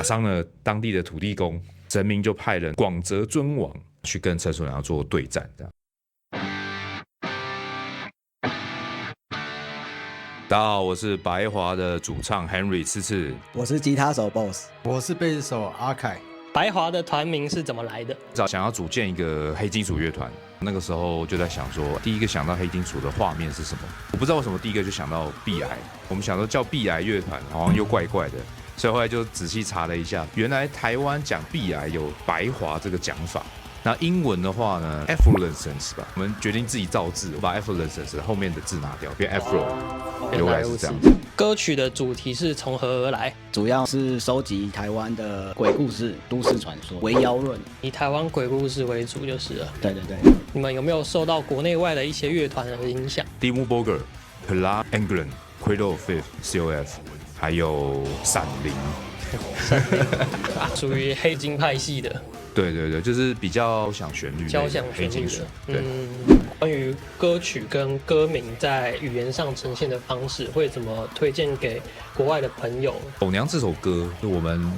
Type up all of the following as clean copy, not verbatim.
打伤了当地的土地公，神明就派人广泽尊王去跟陈水良做对战，这样。大家好，我是白华的主唱 Henry 次次，我是吉他手 Boss， 我是贝斯手阿凯。白华的团名是怎么来的？想要组建一个黑金属乐团，那个时候就在想说，第一个想到黑金属的画面是什么？我不知道为什么第一个就想到壁癌，我们想说叫壁癌乐团，好像又怪怪的，所以后来就仔细查了一下，原来台湾讲壁癌有白华这个讲法。那英文的话呢 ，efflorescence 吧，我们决定自己造字，我把 efflorescence 后面的字拿掉，变 afro，由来是这样子。歌曲的主题是从何而来？主要是收集台湾的鬼故事、都市传说为妖论，以台湾鬼故事为主就是了。对对对。你们有没有受到国内外的一些乐团的影响 Dimmu Borgir、Pearl England、Cradle of Filth、COF， 还有闪灵，属于黑金派系的。对对对，就是比较想旋律、交响旋律的。对。关于歌曲跟歌名在语言上呈现的方式，会怎么推荐给国外的朋友？狗娘这首歌，就我们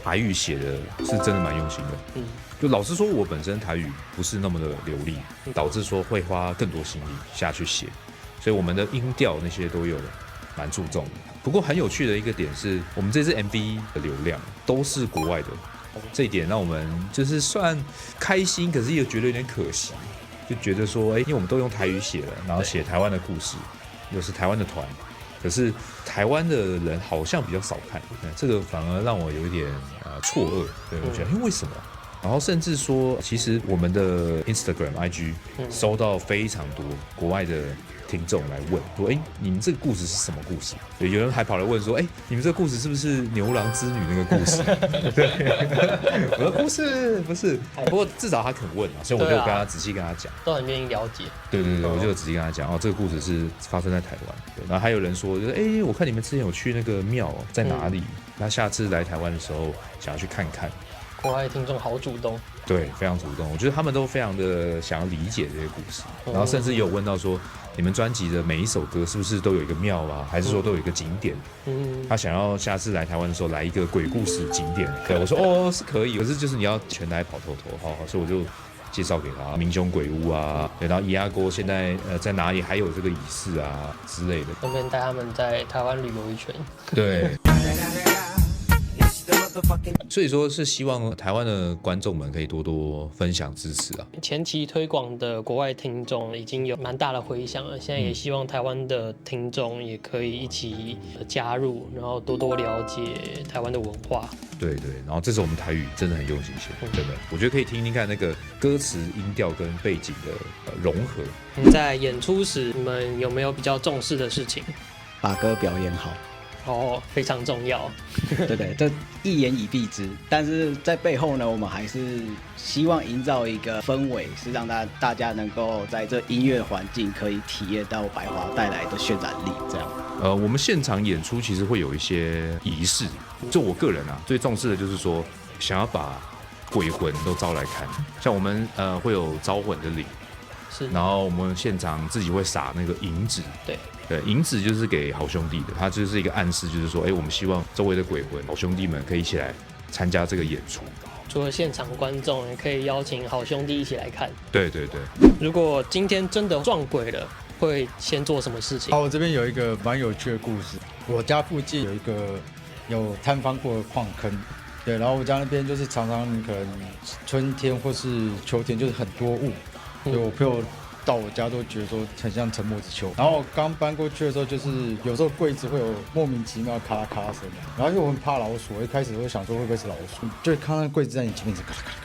台语写的是真的蛮用心的。就老实说，我本身台语不是那么的流利，导致说会花更多心力下去写，所以我们的音调那些都有蛮注重的。不过很有趣的一个点是，我们这支 MV 的流量都是国外的。这一点让我们就是算开心，可是也觉得有点可惜，就觉得说，因为我们都用台语写了，然后写台湾的故事，又是台湾的团，可是台湾的人好像比较少看，这个反而让我有一点错愕，对，我觉得，为什么？然后甚至说，其实我们的 Instagram、IG 收到非常多国外的听众来问说，你们这个故事是什么故事？有人还跑来问说，你们这个故事是不是牛郎织女那个故事？对，我说不是，不是。不过至少他肯问啊，所以我就跟他仔细跟他讲，都很愿意了解。对对对，我就仔细跟他讲，这个故事是发生在台湾。对，然后还有人说，就是我看你们之前有去那个庙在哪里？那下次来台湾的时候想要去看看。国外听众好主动，对，非常主动。我觉得他们都非常的想要理解这些故事，然后甚至也有问到说，你们专辑的每一首歌是不是都有一个庙啊，还是说都有一个景点？他想要下次来台湾的时候来一个鬼故事景点。对，我说是可以，可是就是你要全台跑透透，好，所以我就介绍给他民雄鬼屋啊，然后伊阿哥现在在哪里还有这个仪式啊之类的，顺便带他们在台湾旅游一圈。对。所以说是希望台湾的观众们可以多多分享支持啊。前期推广的国外听众已经有蛮大的回响了，现在也希望台湾的听众也可以一起加入，然后多多了解台湾的文化。对对，然后这是我们台语真的很用心写，真的，我觉得可以听听看那个歌词、音调跟背景的融合。在演出时，你们有没有比较重视的事情？把歌表演好。非常重要。对对，这一言以蔽之。但是在背后呢，我们还是希望营造一个氛围，是让大家能够在这音乐环境可以体验到白华带来的渲染力。这样。我们现场演出其实会有一些仪式，就我个人最重视的就是说，想要把鬼魂都招来看。像我们会有招魂的礼，然后我们现场自己会撒那个银纸。对，银纸就是给好兄弟的，它就是一个暗示，就是说，我们希望周围的鬼魂、好兄弟们可以一起来参加这个演出。除了现场观众，也可以邀请好兄弟一起来看。对对对。如果今天真的撞鬼了，会先做什么事情？我这边有一个蛮有趣的故事。我家附近有一个有探访过的矿坑，对，然后我家那边就是常常可能春天或是秋天就是很多雾，所以我朋友到我家都觉得说很像沉默之丘。然后刚搬过去的时候，就是有时候柜子会有莫名其妙咔啦咔啦声，然后因为我很怕老鼠，我一开始会想说会不会是老鼠，就看到柜子在你前面咔啦咔啦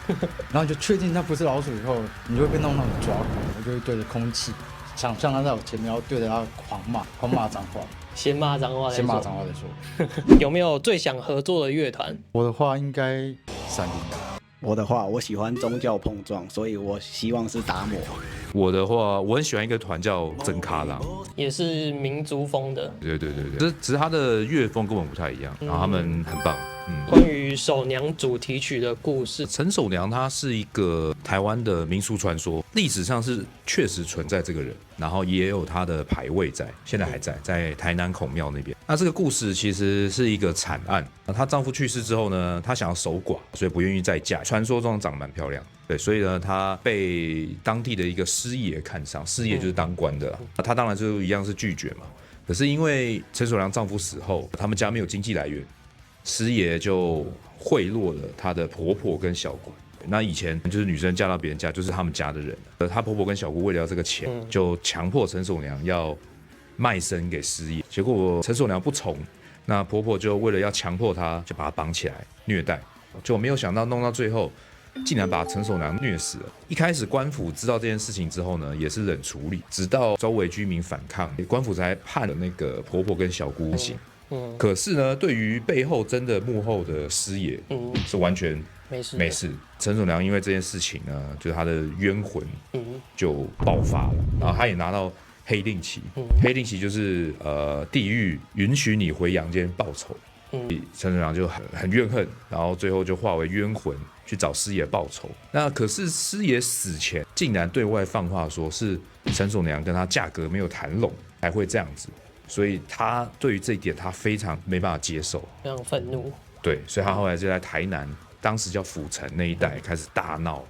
咔啦，然后就确定它不是老鼠以后，你就会被弄到很抓狂，我就会对着空气想象它在我前面，然后对着它狂骂脏话。先骂脏话再说。有没有最想合作的乐团？我的话应该闪灵。我的话，我喜欢宗教碰撞，所以我希望是达摩。我的话，我很喜欢一个团叫真卡郎，也是民族风的。对对对对，只是他的乐风跟我们不太一样，然后他们很棒。关于守娘主题曲的故事，陈守娘她是一个台湾的民俗传说，历史上是确实存在这个人，然后也有他的牌位在，现在还在台南孔庙那边。那这个故事其实是一个惨案，她丈夫去世之后呢，她想要守寡，所以不愿意再嫁。传说中长蛮漂亮，对，所以呢，她被当地的一个师爷看上，师爷就是当官的，她当然就一样是拒绝嘛。可是因为陈守良丈夫死后，他们家没有经济来源，师爷就贿赂了她的婆婆跟小姑。那以前就是女生嫁到别人家，就是他们家的人。她婆婆跟小姑为了要这个钱，就强迫陈守良要卖身给师爷，结果陈守良不从，那婆婆就为了要强迫她，就把她绑起来虐待，就没有想到弄到最后，竟然把陈守良虐死了。一开始官府知道这件事情之后呢，也是冷处理，直到周围居民反抗，官府才判了那个婆婆跟小姑刑。可是呢，对于背后真的幕后的师爷，是完全没事。陈守良因为这件事情呢，就是他的冤魂就爆发了，然后他也拿到黑令旗，黑令旗就是地狱允许你回阳间报仇。陈守良就很怨恨，然后最后就化为冤魂去找师爷报仇。那可是师爷死前竟然对外放话说是陈守良跟他价格没有谈拢才会这样子，所以他对于这一点他非常没办法接受，非常愤怒。对，所以他后来就在台南，当时叫府城那一带开始大闹，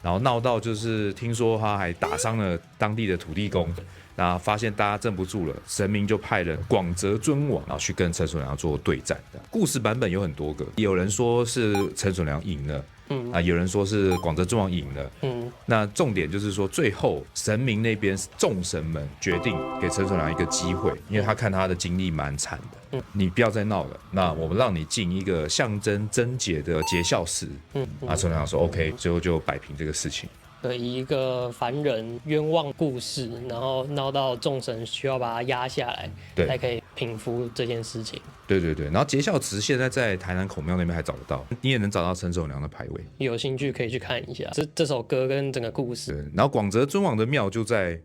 然后闹到就是听说他还打伤了当地的土地公。然后发现大家镇不住了，神明就派人广泽尊王，然后去跟陈守良做对战。故事版本有很多个，有人说是陈守良赢了，有人说是广泽尊王赢了，那重点就是说最后神明那边众神们决定给陈守良一个机会，因为他看他的经历蛮惨的，你不要再闹了，那我们让你进一个象征贞洁的节孝祠。陈守良说 OK， 最后就摆平这个事情。以一个凡人冤枉故事，然后闹到众神需要把它压下来，才可以平复这件事情。对，然后节孝祠现在在台南孔庙那边还找得到，你也能找到陈守良的牌位。有兴趣可以去看一下这首歌跟整个故事。对，然后广泽尊王的庙就在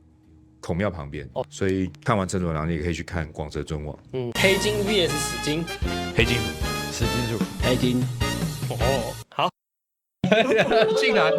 孔庙旁边，所以看完陈守良，你也可以去看广泽尊王。黑金 VS 死金，黑金死金属，黑金。好。竟然